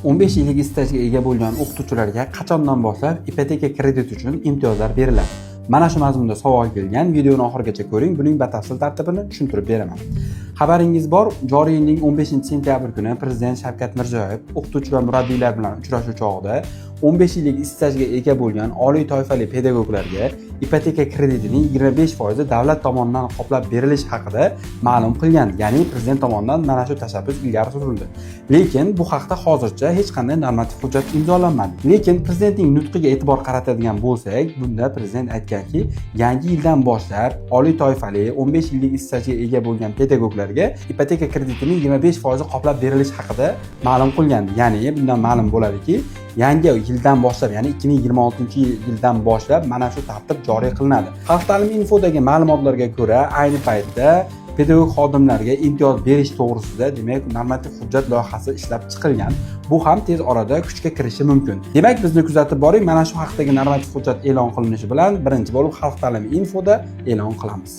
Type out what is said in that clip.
15 yillik stajga ega bo'lgan o'qituvchilarga qachondan boshlab ipoteka krediti uchun imtiyozlar beriladi? Mana shu mazmunda savol kelgan. Videoni oxirigacha ko'ring, buning batafsil tartibini tushuntirib beraman. Xabaringiz bor, joriy yilning 15-sentyabr kuni Prezident Shavkat Mirziyoyev o'qituvchi va murabbiylar bilan uchrashuv chog'ida 15 yillik stajga ega bo'lgan oliy toifali pedagoglarga ipoteka kreditining 25% davlat tomonidan qoplab berilishi haqida ma'lum qilgan. Ya'ni prezident tomonidan mana shu tashabbus ilgari surildi. Lekin bu haqda hozircha hech qanday normativ hujjat imzolanmadi. Lekin prezidentning nutqiga e'tibor qaratadigan bo'lsak, bunda prezident aytganki, yangi yildan boshlab oliy toifali 15 yillik stajga ega bo'lgan pedagoglarga ipoteka kreditining 25% qoplab berilishi haqida ma'lum qilgan. Ya'ni bundan ma'lum bo'ladiki, yangi yildan boshlab, ya'ni 2026-yildan boshlab mana shu tartib joriy qilinadi. Xalq ta'limi infodagi ma'lumotlarga ko'ra, ayni paytda pedagog xodimlarga imtiyoz berish to'g'risida, demak, normativ hujjat loyihasi ishlab chiqilgan. Bu ham tez orada kuchga kirishi mumkin. Demak, bizni kuzatib boring, mana shu haqdagi normativ hujjat e'lon qilinishi bilan birinchi bo'lib Xalq ta'limi infoda e'lon qilamiz.